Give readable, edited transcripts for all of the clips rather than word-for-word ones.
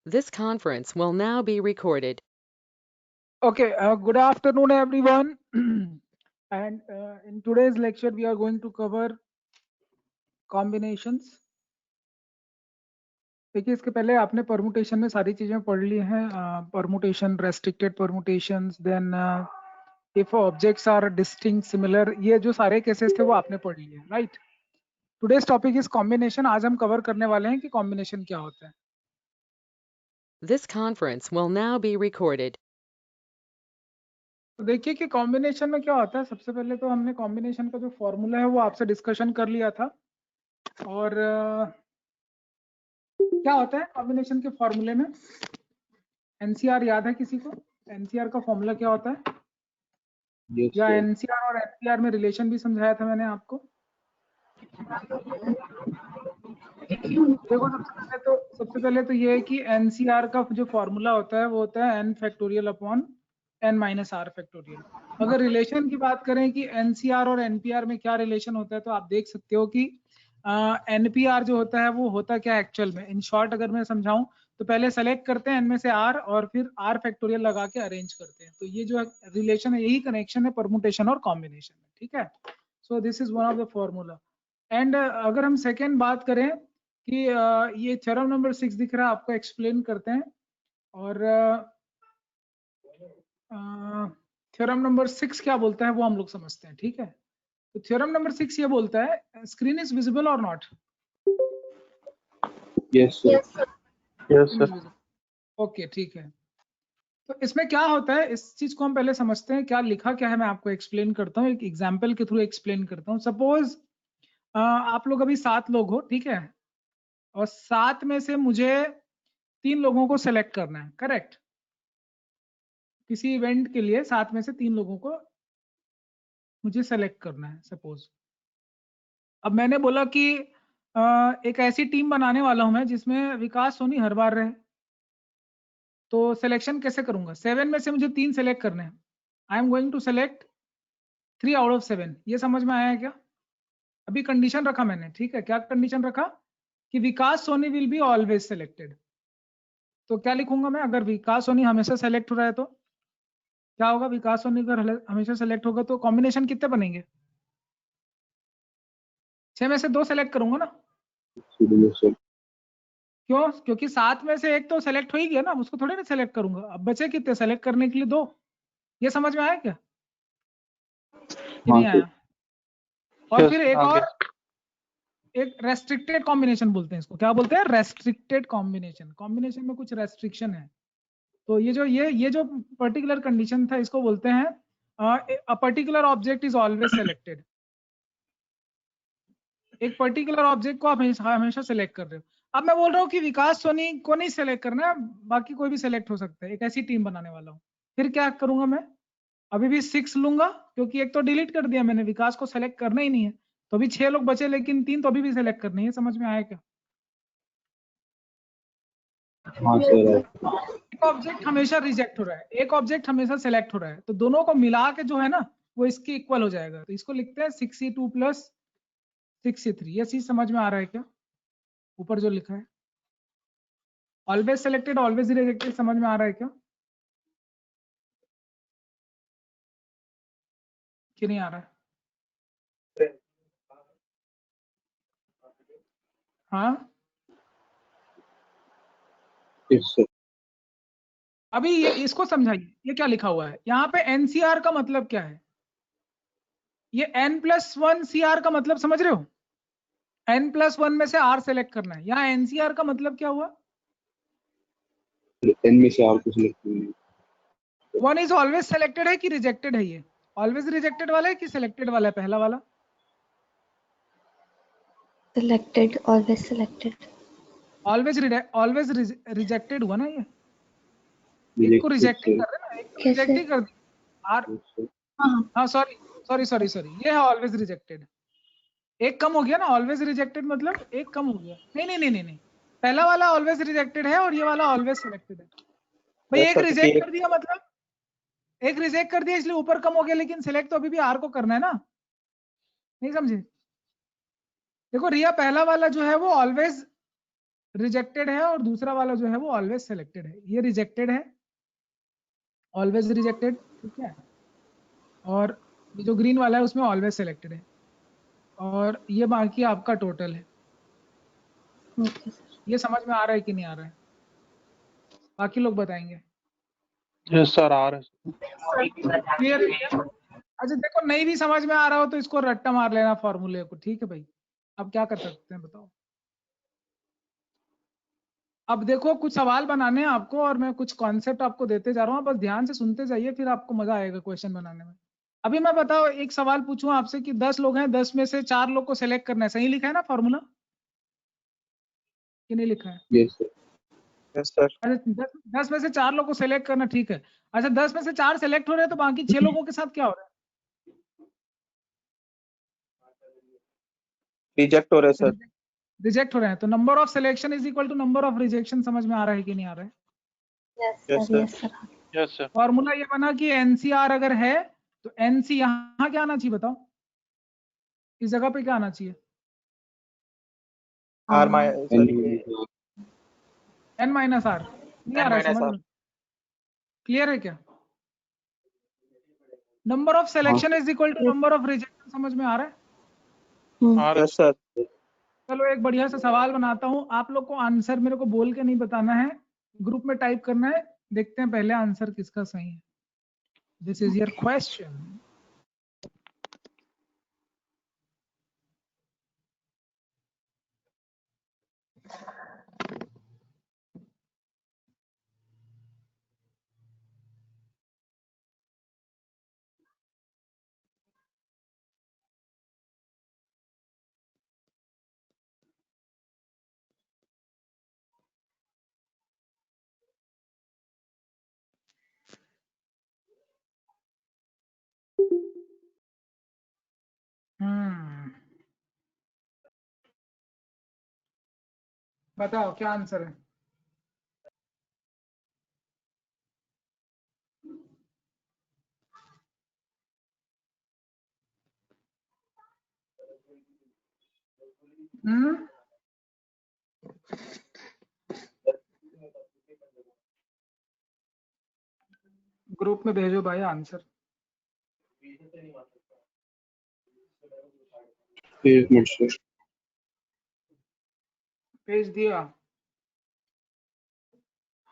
This conference will now be recorded. Okay, good afternoon everyone. And in today's lecture we are going to cover combinations. देखिए इसके पहले आपने permutation में सारी चीजें पढ़ ली हैं, permutation, restricted permutations, then if objects are distinct, similar, ये जो सारे केसेस थे वो आपने पढ़ लिए, right? Today's topic is combination. आज हम कवर करने वाले हैं कि कॉम्बिनेशन क्या होता है. This conference will now be recorded. तो देखिए कि कॉम्बिनेशन में क्या होता है. सबसे पहले तो हमने कॉम्बिनेशन का जो फॉर्मूला है वो आपसे डिस्कशन कर लिया था. और क्या होता है कॉम्बिनेशन के फॉर्मूले में? एनसीआर याद है किसी को? एनसीआर का फॉर्मूला क्या होता है? या एनसीआर और एनपीआर में रिलेशन भी समझाया था मैंने आपको. देखो सबसे पहले तो ये है कि एनसीआर का जो फॉर्मूला होता है वो होता है n factorial upon n minus r factorial. अगर रिलेशन की बात करें कि एनसीआर और एनपीआर में क्या रिलेशन होता है, तो आप देख सकते हो कि एनपीआर जो होता है वो होता क्या एक्चुअल में. इन शॉर्ट अगर मैं समझाऊं तो पहले सेलेक्ट करते हैं एन में से आर और फिर आर फैक्टोरियल लगा के अरेंज करते हैं. तो ये जो रिलेशन है यही कनेक्शन है परमुटेशन और कॉम्बिनेशन में. ठीक है. So this is one of the formula. And अगर हम सेकेंड बात करें कि ये थ्योरम नंबर 6 दिख रहा है, आपको एक्सप्लेन करते हैं. और थ्योरम नंबर 6 क्या बोलता है वो हम लोग समझते हैं. ठीक है. तो थ्योरम नंबर 6 ये बोलता है स्क्रीन इज विजिबल और not. Yes sir. Yes sir. Okay ठीक है. तो इसमें क्या होता है इस चीज को हम पहले समझते हैं. क्या लिखा क्या है मैं आपको एक्सप्लेन करता हूँ, एक एग्जाम्पल के थ्रू एक्सप्लेन करता हूँ. सपोज आप लोग अभी 7 लोग हो, ठीक है, और 7 में से मुझे 3 लोगों को सेलेक्ट करना है. करेक्ट. किसी इवेंट के लिए 7 में से 3 लोगों को मुझे सेलेक्ट करना है सपोज. अब मैंने बोला कि एक ऐसी टीम बनाने वाला हूं मैं जिसमें विकास सोनी हर बार रहे. तो सिलेक्शन कैसे करूंगा? 7 में से मुझे 3 सेलेक्ट करने हैं. I am going to select 3 out of 7. ये समझ में आया है क्या? अभी कंडीशन रखा मैंने. ठीक है. क्या कंडीशन रखा? कि Vikas Soni will be always selected. तो क्या लिखूंगा मैं? अगर विकास सोनी हमेशा सेलेक्ट हो रहा है तो क्या होगा? विकास सोनी अगर हमेशा सेलेक्ट होगा तो कॉम्बिनेशन कितने बनेंगे? 6 में से 2 सेलेक्ट करूंगा ना. क्यों? क्योंकि 7 में से एक तो सेलेक्ट हो ही गया ना, उसको थोड़ी ना सेलेक्ट करूंगा. अब बचे कितने सेलेक्ट करने के लिए? 2. ये समझ में आया क्या कि नहीं आया? और फिर एक और, एक रेस्ट्रिक्टेड कॉम्बिनेशन बोलते हैं इसको. क्या बोलते हैं? Restricted combination. कॉम्बिनेशन में कुछ रेस्ट्रिक्शन है. तो ये जो पर्टिकुलर कंडीशन था इसको बोलते हैं a particular object is always selected. एक पर्टिकुलर ऑब्जेक्ट को आप हमेशा सेलेक्ट कर रहे हो. अब मैं बोल रहा हूँ कि विकास सोनी को नहीं सेलेक्ट करना है, बाकी कोई भी सेलेक्ट हो सकता है. एक ऐसी टीम बनाने वाला हूँ. फिर क्या करूंगा मैं? अभी भी 6 लूंगा क्योंकि एक तो डिलीट कर दिया मैंने, विकास को सेलेक्ट करना ही नहीं है. तो अभी 6 लोग बचे लेकिन 3 तो अभी भी सेलेक्ट करने हैं. समझ में आया क्या? हाँ सर. एक ऑब्जेक्ट हमेशा रिजेक्ट हो रहा है, एक ऑब्जेक्ट हमेशा सेलेक्ट हो रहा है, तो दोनों को मिला के जो है ना वो इसके इक्वल हो जाएगा. तो इसको लिखते हैं 6c2 प्लस 6c3. ये चीज समझ में आ रहा है क्या? ऊपर जो लिखा है ऑलवेज सेलेक्टेड ऑलवेज रिजेक्टेड, समझ में आ रहा है क्या कि नहीं आ रहा है? हाँ. Yes sir. अभी ये इसको समझाइए. ये क्या लिखा हुआ है यहाँ पे? एनसीआर का मतलब क्या है? ये n+1 CR का मतलब समझ रहे हो? n+1 में से r सेलेक्ट करना है. यहाँ एनसीआर का मतलब क्या हुआ? एन में से आर को सिलेक्ट करिए. 1 इज ऑलवेज सेलेक्टेड है कि रिजेक्टेड है? ये ऑलवेज रिजेक्टेड वाला है कि सिलेक्टेड वाला है? पहला वाला Selected, always selected. Always rejected हुआ ना. ये एक को रिजेक्ट ही कर रहे ना, एक को रिजेक्ट ही कर दिया. आर हाँ सॉरी ये है ऑलवेज रिजेक्टेड. एक कम हो गया ना. ऑलवेज रिजेक्टेड मतलब एक कम हो गया. नहीं, पहला वाला ऑलवेज रिजेक्टेड है और ये वाला ऑलवेज सिलेक्टेड है. भाई एक रिजेक्ट कर दिया मतलब, एक रिजेक्ट कर दिया इसलिए ऊपर कम हो गया, लेकिन सिलेक्ट तो अभी भी आर को करना है ना. नहीं समझे? देखो रिया, पहला वाला जो है वो ऑलवेज रिजेक्टेड है और दूसरा वाला जो है वो ऑलवेज सेलेक्टेड है। ये रिजेक्टेड है, ऑलवेज रिजेक्टेड, ठीक है, और ये जो ग्रीन वाला है उसमें ऑलवेज सेलेक्टेड है, और ये बाकी आपका टोटल है। Okay, sir. ये समझ में आ रहा है कि नहीं आ रहा है? बाकी लोग बताएंगे। यस सर, आ रहा है। क्लियर है? अच्छा देखो, नहीं भी समझ में आ रहा हो तो इसको रट्टा मार लेना फॉर्मूले को, ठीक है भाई। अब क्या कर सकते हैं बताओ? अब देखो, कुछ सवाल बनाने हैं आपको और मैं कुछ कॉन्सेप्ट आपको देते जा रहा हूँ, बस ध्यान से सुनते जाइए, फिर आपको मजा आएगा क्वेश्चन बनाने में। अभी मैं बताओ, एक सवाल पूछूं आपसे कि 10 लोग हैं, 10 में से 4 लोग को सिलेक्ट करना है, सही लिखा है ना फॉर्मूला कि नहीं लिखा है? Yes sir. Yes sir. अच्छा 10 में से 4 लोग को सिलेक्ट करना, ठीक है। अच्छा 10 में से 4 सिलेक्ट हो रहे हैं तो बाकी 6 लोगों के साथ क्या हो रहा रिजेक्ट हो रहे है? सर। रिजेक्ट हो रहे हैं। तो number of selection is equal to number of rejection. समझ में आ रहा है कि नहीं आ रहा है? Yes, Yes, sir. sir. Yes, sir. Yes sir. Formula ये बना कि एनसीआर अगर है तो एनसी यहाँ क्या आना चाहिए बताओ? इस जगह पे क्या आना चाहिए? R sorry n minus r. नहीं आ रहा है समझ में? क्लियर है क्या? Number of selection is equal to number of rejection. समझ में आ रहा है? Yes sir. चलो एक बढ़िया सा सवाल बनाता हूँ, आप लोग को आंसर मेरे को बोल के नहीं बताना है, ग्रुप में टाइप करना है। देखते हैं पहले आंसर किसका सही है। This is your question. बताओ क्या आंसर है? ग्रुप में भेजो भाई आंसर। एक मिनट सर। भेज दिया।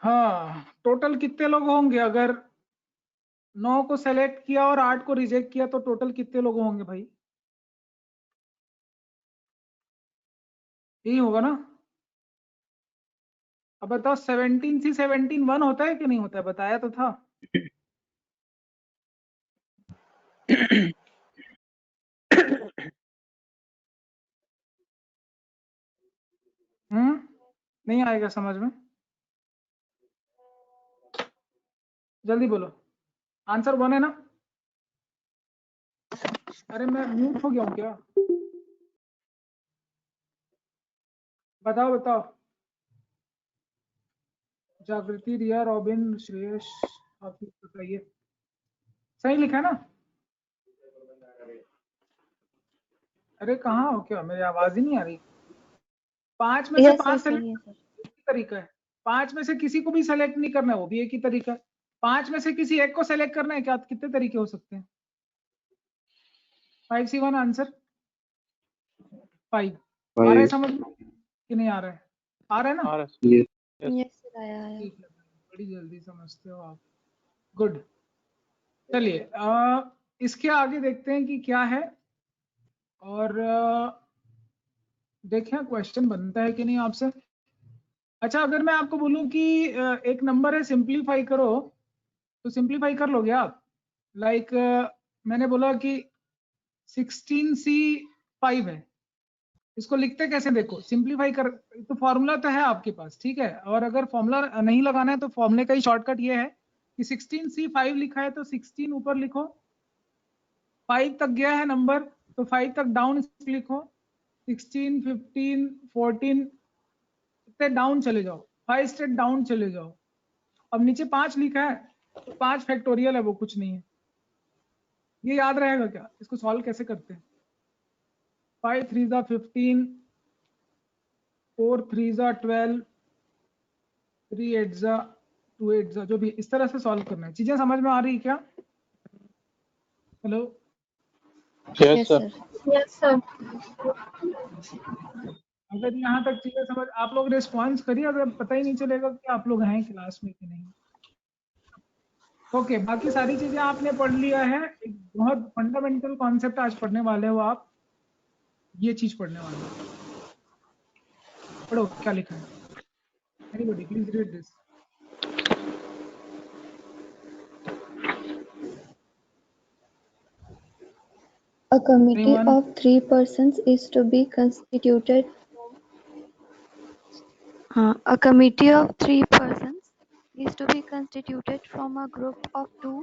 हाँ, टोटल कितने लोग होंगे? अगर 9 को सेलेक्ट किया और 8 को रिजेक्ट किया तो टोटल कितने लोग होंगे भाई? यही होगा ना? अब बताओ 17 सी 17 1 होता है कि नहीं होता है? बताया तो था। नहीं आएगा समझ में? जल्दी बोलो, आंसर 1 है ना? अरे मैं म्यूट हो गया हूँ क्या? बताओ बताओ। जागृति, रिया, रॉबिन, श्रेयस, आप बताइए। सही लिखा है ना? अरे कहाँ हो क्या? मेरी आवाज ही नहीं आ रही। 5 में से Yes, sir. 5 सही सेलेक्ट है सर. एक ही तरीका है। 5 में से किसी को भी सेलेक्ट नहीं करना है, वो भी एक ही तरीका है। 5 में से किसी एक को सेलेक्ट करना है, क्या कितने तरीके हो सकते हैं? 5C1 answer 5। आ रहा है समझ में कि नहीं आ रहा है? आ रहा है ना? आ रहा है। Yes, sir. आया. ठीक है, बड़ी जल्दी समझते हो आप। गुड। चलिए इसके आगे देखते हैं कि क्या है, और देखें क्वेश्चन बनता है कि नहीं आपसे। अच्छा अगर मैं आपको बोलूं कि एक नंबर है, सिंपलीफाई करो, तो सिंपलीफाई कर लोगे आप? लाइक मैंने बोला कि 16C5 है, इसको लिखते कैसे देखो? सिंपलीफाई कर, तो फॉर्मूला तो है आपके पास, ठीक है, और अगर फॉर्मूला नहीं लगाना है तो फॉर्मूले का ही शॉर्टकट ये है कि 16C5 लिखा है तो 16 ऊपर लिखो, 5 तक गया है नंबर तो 5 तक डाउन लिखो, 16 15 14 इतने डाउन चले जाओ, 5 स्टेप डाउन चले जाओ। अब नीचे 5 लिखा है तो 5 फैक्टोरियल है, वो कुछ नहीं है। ये याद रहेगा क्या? इसको सॉल्व कैसे करते हैं? 5 3 15, 4 3 12, 3 8 2 8 जो भी, इस तरह से सॉल्व करना है। चीजें समझ में आ रही है क्या? Hello, yes Yes, sir. sir. Yes, sir. अगर यहाँ तक चीजें समझ, आप लोग रिस्पॉन्स करिए, अगर पता ही नहीं चलेगा कि आप लोग हैं क्लास में कि नहीं। ओके, बाकी सारी चीजें आपने पढ़ लिया है। एक बहुत फंडामेंटल कॉन्सेप्ट आज पढ़ने वाले हो आप, ये चीज पढ़ने वाले हो। पढ़ो क्या लिखा है। Anybody please read this. A committee Anyone? of 3 persons is to be constituted. A committee of 3 persons is to be constituted from a group of 2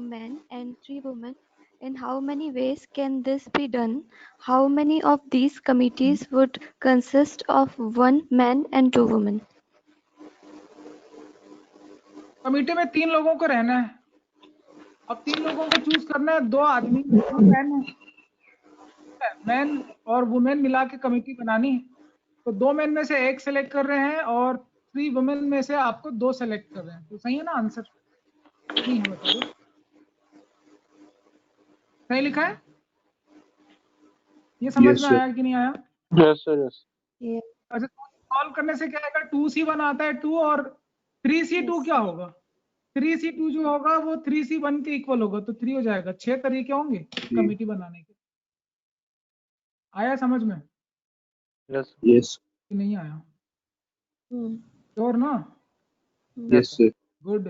men and 3 women. In how many ways can this be done? How many of these committees would consist of 1 man and 2 women? Committee में 3 लोगों को रहना है। अब 3 लोगों को choose करना है, 2 आदमी 2 मैन है, मैन और वुमेन मिला के कमेटी बनानी है। तो 2 मैन में से 1 सेलेक्ट कर रहे हैं और 3 वुमेन में से आपको 2 सेलेक्ट कर रहे हैं। तो सही है ना आंसर? नहीं है, बता दो। सही लिखा है? ये समझ Yes, में sir. आया कि नहीं आया? Yes sir yes. अच्छा, सॉल्व करने से क्या आएगा? 2C1 आता है 2, और 3C2 क्या होगा? 3C2 जो होगा वो 3C1 के इक्वल होगा, तो 3 हो जाएगा। 6 तरीके होंगे कमेटी बनाने के। आया समझ में? Yes Yes. कि नहीं आया? श्योर ना? Yes, sir. गुड,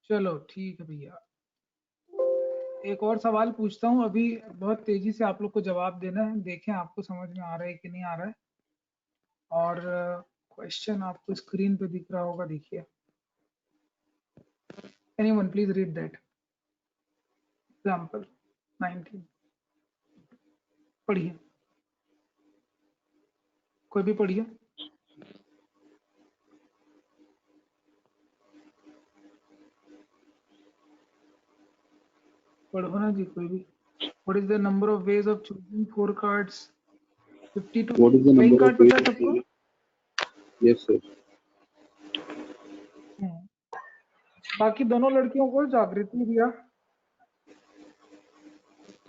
चलो ठीक है भैया। एक और सवाल पूछता हूँ, अभी बहुत तेजी से आप लोग को जवाब देना है। देखें आपको समझ में आ रहा है कि नहीं आ रहा है। और क्वेश्चन आपको स्क्रीन पे दिख रहा होगा, देखिए। Anyone please read that example 19। पढ़िए, कोई भी पढ़िए। पढ़ो ना जी, कोई भी। What is the number of ways of choosing 4 cards? 52. What is the Playing number card of पता है ways of सबको? choosing? Yes, sir. बाकी दोनों लड़कियों को जागृति दिया।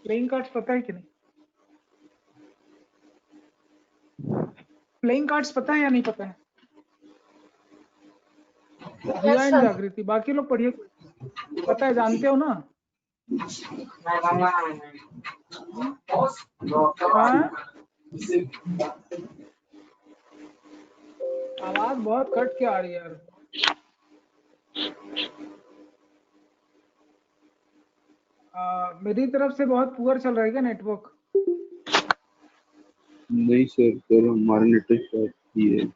प्लेइंग कार्ड्स पता है कि नहीं? प्लेइंग कार्ड्स पता है या नहीं पता है? दिया एंड जागृति, बाकी लोग पढ़िए। पता है, जानते हो ना? हाँ, आवाज बहुत कट के आ रही है यार। मेरी तरफ से बहुत पुअर चल रहा है क्या नेटवर्क? नहीं सर, सर हमारा नेटवर्क ही है।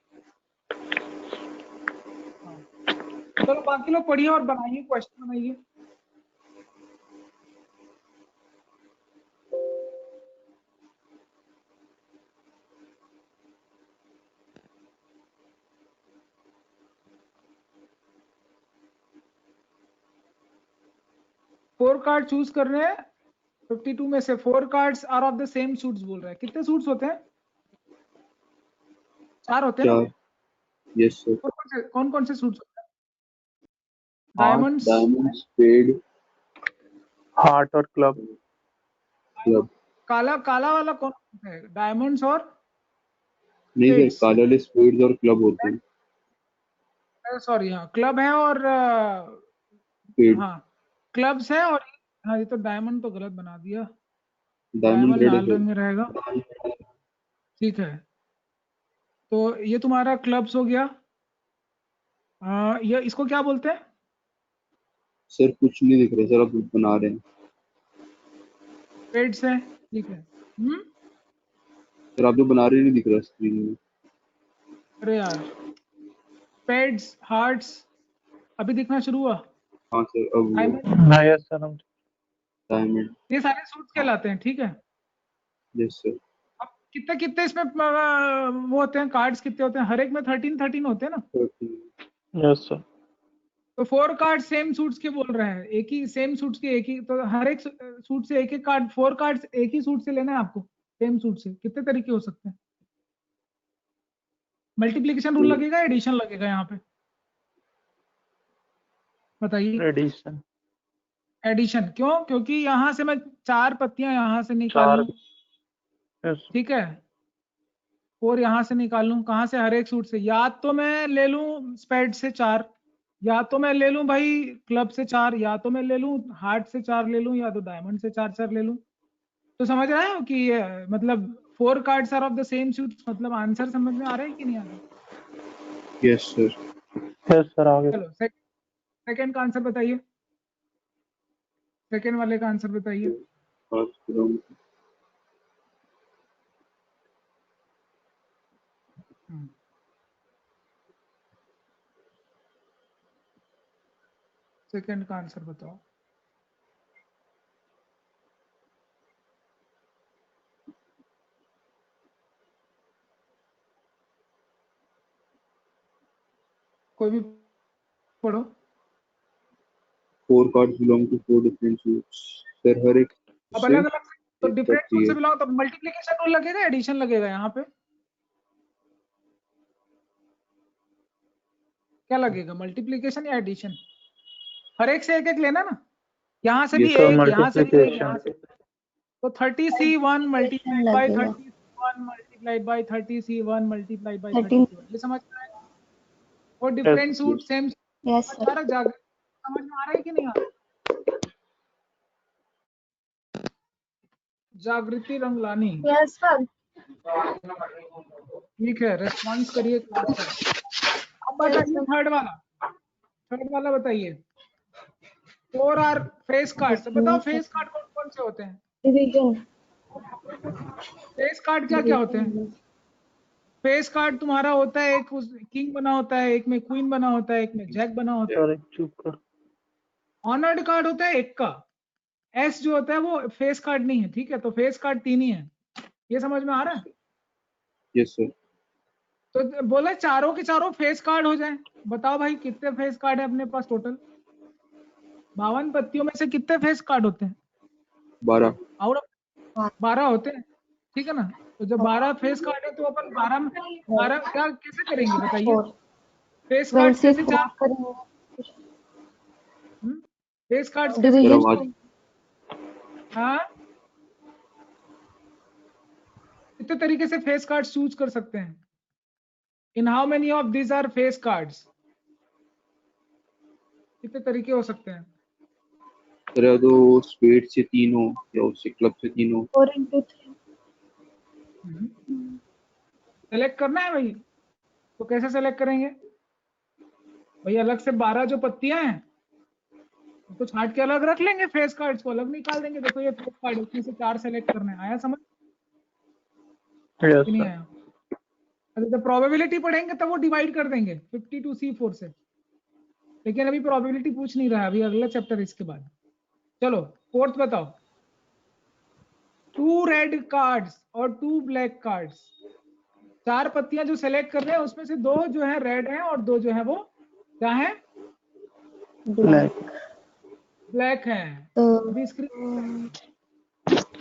चलो बाकी लोग पढ़िए और बनाइए, क्वेश्चन बनाइए। फोर कार्ड चूज कर रहे हैं 52 में से। 4 cards are of the same suits बोल रहा है। कितने सूट्स होते हैं? 4 होते हैं ना? 4। Yes sir. कौन कौन से सूट्स होते हैं? डायमंड्स, डायमंड्स, स्पेड, हार्ट और क्लब। क्लब। काला काला वाला कौन है? डायमंड्स और नहीं सर, स्पेड्स। काले वाले स्पेड्स और क्लब होते हैं। सॉरी, हाँ क्लब है और स्पेड। हाँ क्लब्स है। और हाँ, ये तो डायमंड तो गलत बना दिया। डायमंड डायमंड रेड लाल है रंग में रहेगा। ठीक है, तो ये तुम्हारा क्लब्स हो गया। ये इसको क्या बोलते हैं? सर। कुछ नहीं दिख रहा सर, आप बना रहे हैं। स्पेड्स है, ठीक है। सर आप जो बना रहे हैं नहीं दिख रहा स्क्रीन में। अरे यार, स्पेड्स, हार्ट्स अभी दिखना शुरू हुआ। हाँ सर, अब वो डायमंड, हाँ यस सर। हम डायमंड। ये सारे सूट्स कहलाते हैं, ठीक है। Yes sir. अब कितने कितने इसमें वो होते हैं, कार्ड्स कितने होते हैं? हर एक में 13 होते हैं ना? 13। Yes sir. तो 4 कार्ड सेम सूट्स के बोल रहे हैं, एक ही सेम सूट्स के, एक ही। तो हर एक सूट से एक एक कार्ड, 4 कार्ड्स एक ही सूट से लेना है आपको। सेम सूट से कितने तरीके हो सकते हैं? मल्टीप्लिकेशन रूल लगेगा, एडिशन लगेगा यहाँ पे, बताइए। एडिशन। एडिशन क्यों? क्योंकि यहाँ से मैं 4 पत्तियां यहाँ से निकाल 4। लूं, यस। ठीक है, 4 यहाँ से निकाल लूं, कहाँ से? हर एक सूट से। या तो मैं ले लूं स्पेड से 4, या तो मैं ले लूं भाई क्लब से 4, या तो मैं ले लूं हार्ट से 4 ले लूं, या तो डायमंड से 4 ले लूं। तो समझ रहे हो कि मतलब 4 cards are of the same suit, मतलब आंसर समझ में आ रहा है कि नहीं आ रहा? Yes sir. यस सर, आगे। चलो सेकंड का आंसर बताइए, सेकंड वाले का आंसर बताइए। सेकंड का आंसर बताओ। कोई भी पढ़ो। 4 cards belong to 4 different suits. Sir हर एक अब से अलग अलग तो एक डिफरेंट पत्ती सूट से है। बिलोंग, तो मल्टीप्लिकेशन रूल लगेगा, एडिशन लगेगा यहाँ पे? क्या लगेगा, मल्टीप्लिकेशन या एडिशन? हर एक से एक एक लेना ना, यहाँ से भी Yes, एक, यहाँ से भी एक, यहाँ मल्टीप्लिकेशन। से। तो 30C1 मल्टीप्लाइड बाय लगेगा। 30C1 multiplied by 30C1 multiplied by 13। 30C1, ये समझ में आएगा? वो different suit same yes sir. सारा जागृत समझ में आ रहा है कि नहीं आ रहा? जागृति रंगलानी, यस सर। ठीक है, रेस्पॉन्स करिए क्लास का। अब बताइए थर्ड वाला बताइए। 4 आर फेस कार्ड, बताओ फेस कार्ड कौन कौन से होते हैं? डिवीजन। फेस कार्ड क्या क्या होते हैं? फेस कार्ड तुम्हारा होता है, एक किंग बना होता है, एक में क्वीन बना होता है, एक में जैक बना होता है। सर चुप कर। ऑनर्ड कार्ड होता है एक का, एस जो होता है वो फेस कार्ड नहीं है, ठीक है, तो फेस कार्ड 3 ही है, ये समझ में आ रहा है? Yes sir. तो बोला चारों के चारों फेस कार्ड हो जाए। बताओ भाई कितने फेस कार्ड है अपने पास टोटल? 52 पत्तियों में से कितने फेस कार्ड होते हैं? 12। और 12 होते हैं, ठीक है ना? तो जब 12 फेस कार्ड है तो अपन 12 में 12 क्या कैसे करेंगे बताइए? फेस कार्ड कैसे चार फेस कार्ड कैसे? सर आवाज हाँ, कितने तरीके से फेस कार्ड चूज कर सकते हैं? In how many of this are face cards? कितने तरीके हो सकते हैं? सर या तो स्पेड से 3 हो या उससे क्लब से 3 हो। 4 into 3। सेलेक्ट करना है भाई, तो कैसे सेलेक्ट करेंगे भाई? अलग से 12 जो पत्तियां हैं तो छांट के अलग रख लेंगे, फेस कार्ड्स को अलग निकाल देंगे। देखो ये फेस कार्ड, उसमें से 4 सेलेक्ट करने हैं। आया समझ यस कि नहीं सर। आया? अरे जब प्रोबेबिलिटी पढ़ेंगे तब वो डिवाइड कर देंगे 52C4 से, लेकिन अभी प्रोबेबिलिटी पूछ नहीं रहा है, अभी अगला चैप्टर इसके बाद। चलो फोर्थ बताओ। 2 रेड कार्ड्स और 2 ब्लैक कार्ड्स, 4 पत्तियां जो सेलेक्ट कर रहे हैं उसमें से 2 जो है रेड है और 2 जो है वो क्या है? ब्लैक है। अभी स्क्रीन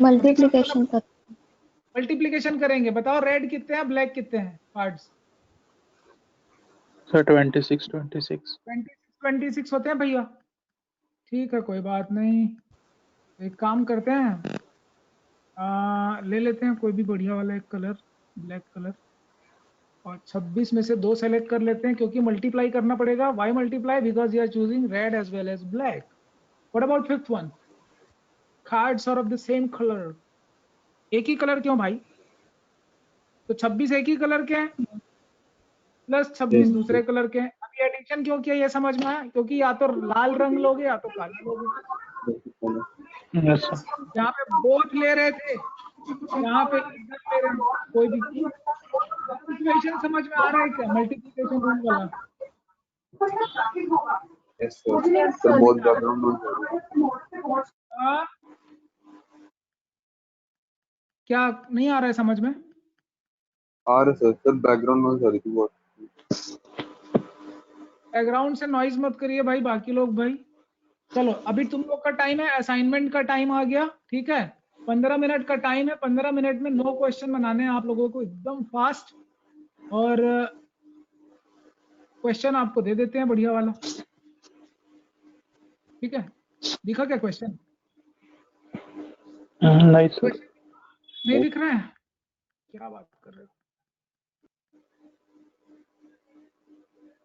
मल्टीप्लिकेशन कर। मल्टीप्लिकेशन करेंगे, बताओ रेड कितने हैं, ब्लैक कितने हैं कार्ड्स? सर 26 26। 26 होते हैं भैया, ठीक है, कोई बात नहीं। एक काम करते हैं, ले लेते हैं कोई भी बढ़िया वाला एक कलर, ब्लैक कलर, और 26 में से 2 सेलेक्ट कर लेते हैं, क्योंकि मल्टीप्लाई करना पड़ेगा। Why multiply? Because you are choosing red as well as black. What about fifth one? Cards are of the same colour. एक ही कलर क्यों भाई? तो 26 एक ही कलर के हैं प्लस 26 दूसरे कलर के हैं। अभी एडिशन क्यों किया ये समझ में आया? क्योंकि या तो लाल रंग लोगे या तो काला लोगे। Yes sir. यहाँ पे बोथ ले रहे थे, यहाँ पे इधर ले रहे हैं, कोई भी सिचुएशन समझ में आ रहा है क्या? मल्टीप्लिकेशन रूल वाला। Yes sir. सर बहुत बैकग्राउंड नॉइज हाँ? क्या नहीं आ रहा है समझ में? आ रहा सर। सर बैकग्राउंड नॉइज आ रही थी बहुत। बैकग्राउंड से नॉइज मत करिए भाई, बाकी लोग भाई। चलो अभी तुम लोग का टाइम है, असाइनमेंट का टाइम आ गया, ठीक है? 15 मिनट का टाइम है, 15 मिनट में 9 क्वेश्चन बनाने हैं आप लोगों को, एकदम फास्ट। और क्वेश्चन आपको दे देते हैं बढ़िया वाला, ठीक है? दिखा क्या क्वेश्चन? नहीं सर। नहीं दिख रहा है? क्या बात कर रहे हो?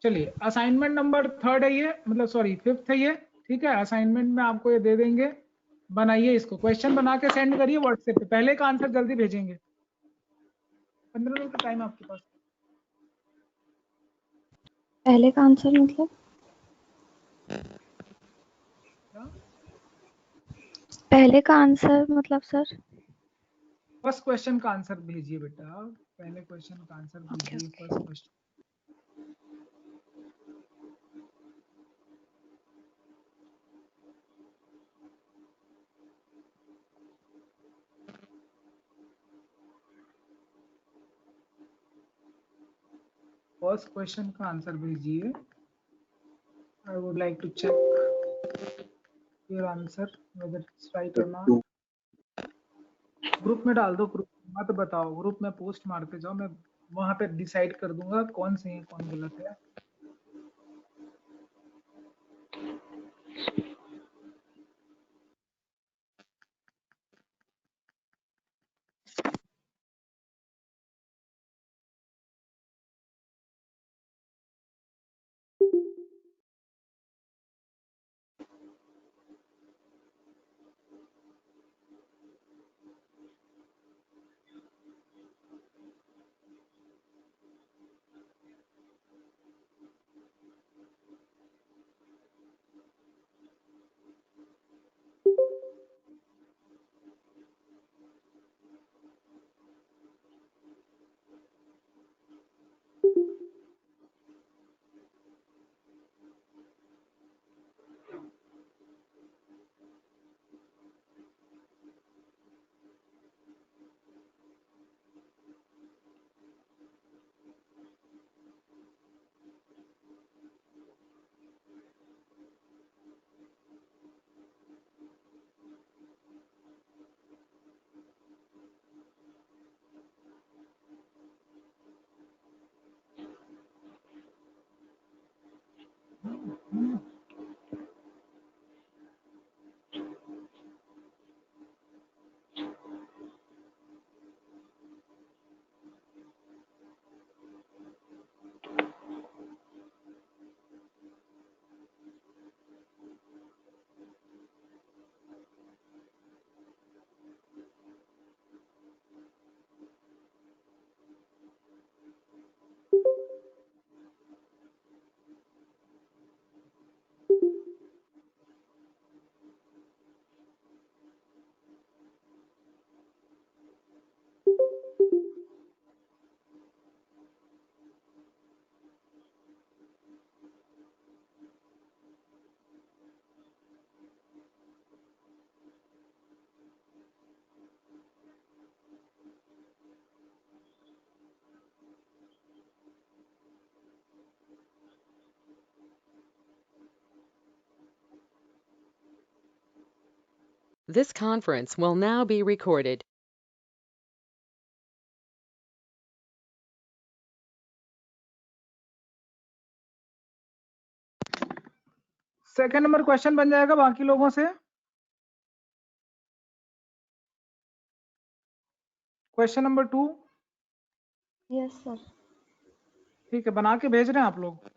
चलिए, असाइनमेंट नंबर 3rd है ये, मतलब सॉरी 5th है ये, ठीक है? असाइनमेंट में आपको ये दे देंगे, बनाइए इसको, क्वेश्चन बना के सेंड करिए व्हाट्सएप पे, पहले का आंसर जल्दी भेजेंगे। 15 मिनट का टाइम आपके पास। पहले का आंसर मतलब? क्या? पहले का आंसर मतलब सर? फर्स्ट क्वेश्चन का आंसर भेजिए बेटा, पहले क्वेश्चन का आंसर भेजिए, okay. First question. First question का आंसर भेजिए। I would like to check your answer whether it's right or not. Group में डाल दो, ग्रुप मत बताओ, ग्रुप में पोस्ट मारते जाओ, मैं वहां पे डिसाइड कर दूंगा कौन सही है कौन गलत है। This conference will now be recorded. Second number question बन जाएगा बाकी लोगों से। Question number 2, yes sir. ठीक है, बना के भेज रहे हैं आप लोग?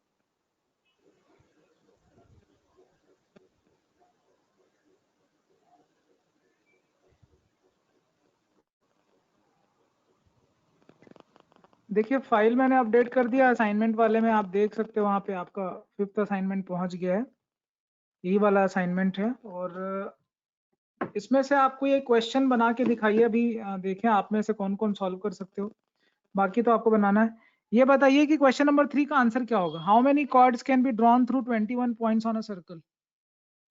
देखिए फाइल मैंने अपडेट कर दिया असाइनमेंट वाले में, आप देख सकते हो वहाँ पे आपका 5th असाइनमेंट पहुँच गया है, यही वाला असाइनमेंट है। और इसमें से आपको ये क्वेश्चन बना के दिखाइए, अभी देखें आप में से कौन कौन सॉल्व कर सकते हो, बाकी तो आपको बनाना है। ये बताइए कि क्वेश्चन नंबर 3 का आंसर क्या होगा? How many chords can be drawn through 21 points on a circle?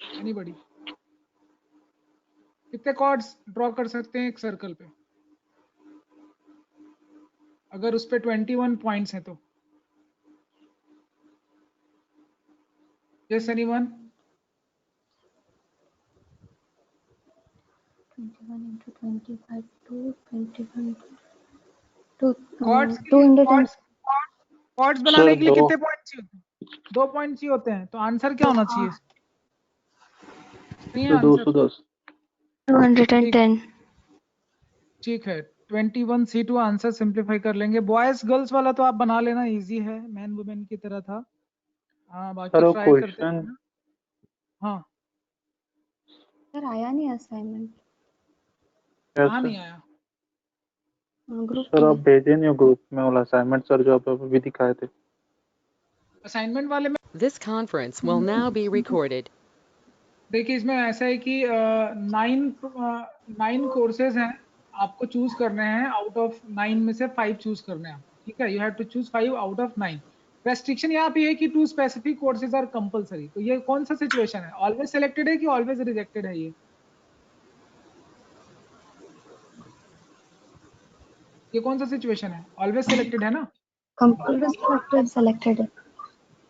Anybody? कितने कॉर्ड्स ड्रॉ कर सकते हैं एक सर्कल पे अगर उस पे 21 पॉइंट्स हैं तो? Yes anyone? 21 into 25 to 21 to chords 200 and quads बनाने के लिए दो। कितने पॉइंट चाहिए होते हैं? 2 पॉइंट चाहिए होते हैं, तो आंसर क्या होना चाहिए? नहीं है तो आंसर। 210। 210. ठीक है, 21C2 आंसर सिंप्लीफाई कर लेंगे। बॉयज गर्ल्स वाला तो आप बना लेना, इजी है, मैन वुमेन की तरह था। हाँ, बाकी सर वो ट्राई करते क्वेश्चन हैं। हाँ, सर आया नहीं असाइनमेंट कहाँ नहीं आया? ग्रुप सर आप में. भेजे नहीं हो ग्रुप में वाला असाइनमेंट सर जो आप अभी दिखाए थे। असाइनमेंट वाले में This conference will now be recorded. देखिए, इसमें ऐसा है कि 9 कोर्सेज हैं, आपको चूज करने हैं। आउट ऑफ 9 में से 5 चूज करने हैं आपको, ठीक है? You have to choose 5 out of 9। Restriction यहाँ पे है कि 2 स्पेसिफिक कोर्सेज आर कंपलसरी। तो ये कौन सा सिचुएशन है? ऑलवेज सिलेक्टेड है कि ऑलवेज रिजेक्टेड है? ये कौन सा सिचुएशन है? ऑलवेज सिलेक्टेड है ना? कंपल्सरी सेलेक्टेड है.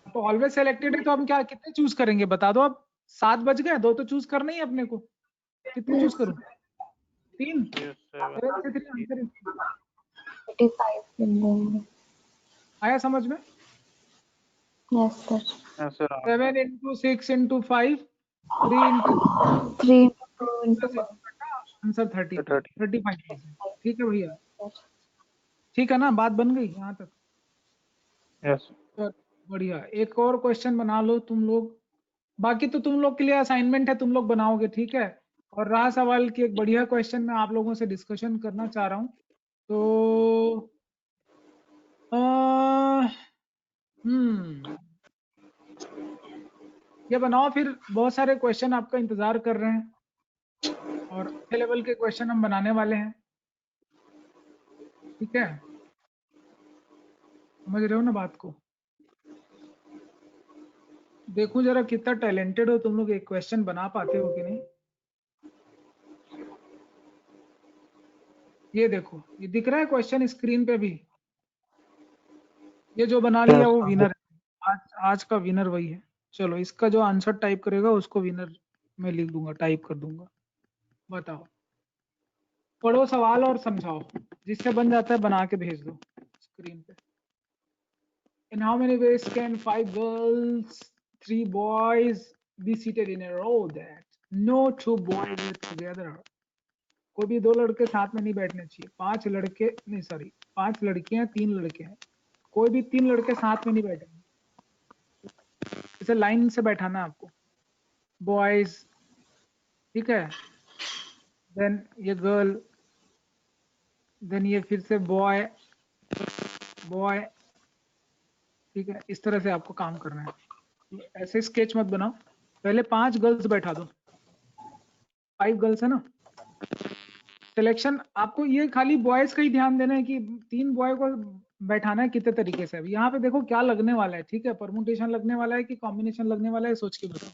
तो ऑलवेज सिलेक्टेड है, तो हम क्या कितने चूज करेंगे बता दो अब। 7 बज गए, 2 तो चूज करना ही है अपने को। कितने चूज करूं? 3? 7 से 3 आंसर 85 मिल जाएंगे. आया समझ में? Yes sir. Sir 7 into 6 into 5, 3 into 3 into 2 into 1. Answer 35%। ठीक है भैया, ठीक है ना? बात बन गई यहाँ तक? यस तो बढ़िया, एक और क्वेश्चन बना लो तुम लोग। बाकी तो तुम लोग के लिए असाइनमेंट है, तुम लोग बनाओगे, ठीक है? और रहा सवाल की एक बढ़िया क्वेश्चन मैं आप लोगों से डिस्कशन करना चाह रहा हूँ। तो ये बनाओ, फिर बहुत सारे क्वेश्चन आपका इंतजार कर रहे हैं और अच्छे लेवल के क्वेश्चन हम बनाने वाले हैं, ठीक है? समझ रहे हो ना बात को? देखो जरा कितना टैलेंटेड हो तुम लोग, एक क्वेश्चन बना पाते हो कि नहीं। ये देखो, ये दिख रहा है क्वेश्चन स्क्रीन पे भी? ये जो बना लिया वो विनर है। आज का विनर वही है। चलो, इसका जो आंसर टाइप करेगा उसको विनर में लिख दूंगा, टाइप कर दूंगा। बताओ, पढ़ो सवाल और समझाओ, जिससे बन जाता है बना के भेज दो स्क्रीन पे। In how many ways can 5 girls, 3 boys be seated in a row that no 2 boys are together? कोई भी 2 लड़के साथ में नहीं बैठने चाहिए। 5 लड़के नहीं, सॉरी, 5 लड़कियां 3 लड़के हैं, कोई भी 3 लड़के साथ में नहीं बैठेंगे। इसे लाइन से बैठाना है आपको। बॉयज, ठीक है, देन ये गर्ल, देन ये फिर से बॉय बॉय, ठीक है? इस तरह से आपको काम करना है। ऐसे स्केच मत बनाओ, पहले 5 गर्ल्स बैठा दो। 5 गर्ल्स है ना? सिलेक्शन आपको ये खाली बॉयज का ही ध्यान देना है कि 3 बॉय को बैठाना है कितने तरीके से। अभी यहाँ पे देखो क्या लगने वाला है, ठीक है? परमुटेशन लगने वाला है कि कॉम्बिनेशन लगने वाला है, सोच के बताओ।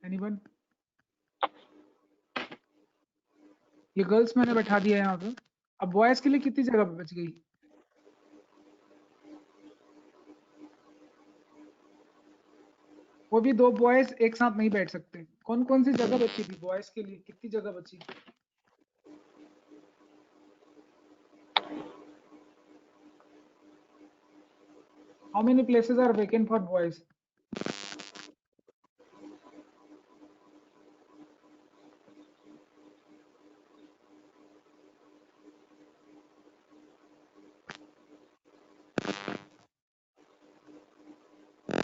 एनीवन? ये गर्ल्स मैंने बैठा दिया है यहाँ पे। अब बॉयज के लिए कितनी जगह बच गई? वो भी 2 बॉयज एक साथ नहीं बैठ सकते। कौन कौन सी जगह बची थी बॉयज के लिए? कितनी जगह बची? How many places are vacant for boys?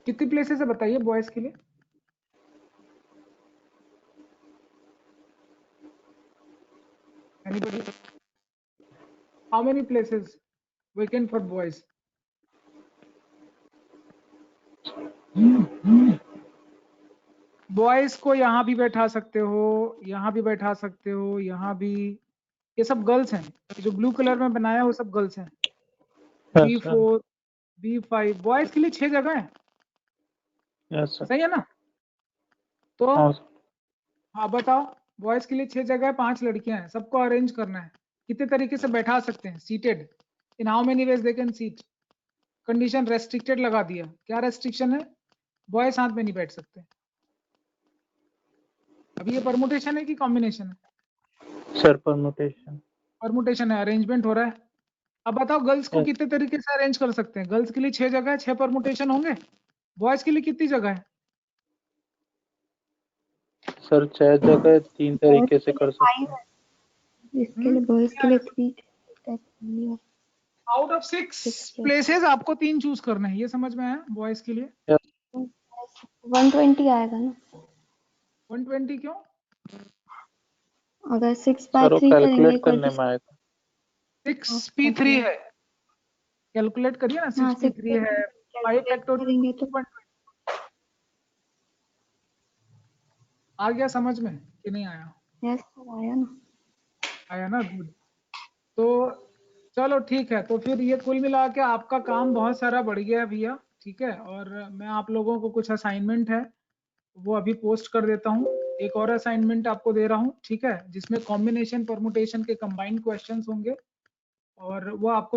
कितनी प्लेसेस है बताइए बॉयज के लिए? Anybody? How many places vacant for boys? Boys को यहाँ भी बैठा सकते हो, यहाँ भी बैठा सकते हो, यहाँ भी। ये सब गर्ल्स हैं, जो ब्लू कलर में बनाया वो सब गर्ल्स हैं। B4, B5, बॉयज के लिए 6 जगह है, यस सर। सही है ना? तो हाँ हाँ बताओ, बॉयज के लिए 6 जगह है, 5 लड़कियां हैं, सबको अरेंज करना है। कितने तरीके से बैठा सकते हैं? Seated, in how many ways they can seat. Condition restricted लगा दिया। क्या रेस्ट्रिक्शन है? बॉय साथ में नहीं बैठ सकते। अभी ये परमुटेशन है कि कॉम्बिनेशन है? Sir permutation. परमुटेशन है, अरेंजमेंट हो रहा है। अब बताओ गर्ल्स को Yes. कितने तरीके से अरेंज कर सकते हैं? गर्ल्स के लिए 6 जगह है, 6 परमुटेशन होंगे। बॉयज के लिए कितनी जगह है? सर 6 जगह 3 तरीके से कर सकते हैं। इसके लिए बॉयज के लिए 3 out of 6 Six, yes. Places आपको 3 चूज करने हैं, ये समझ में आया? बॉयज के लिए 120 आएगा ना 120 क्यों? अगर 6 सर बाय वो 3 करेंगे कैलकुलेट इक्वल करने टू में आएगा। 6p3 है, कैलकुलेट करिए ना। 6p3 है, 5 फैक्टोरियल करेंगे तो 120। आ गया समझ में कि नहीं आया? यस आया ना। आया ना, गुड। तो चलो ठीक है, तो फिर ये कुल मिला के आपका काम बहुत सारा बढ़ गया है भैया, ठीक है। और मैं आप लोगों को कुछ असाइनमेंट है वो अभी पोस्ट कर देता हूँ। एक और असाइनमेंट आपको दे रहा हूँ, ठीक है, जिसमें कॉम्बिनेशन परमुटेशन के कंबाइंड क्वेश्चंस होंगे और वो आपको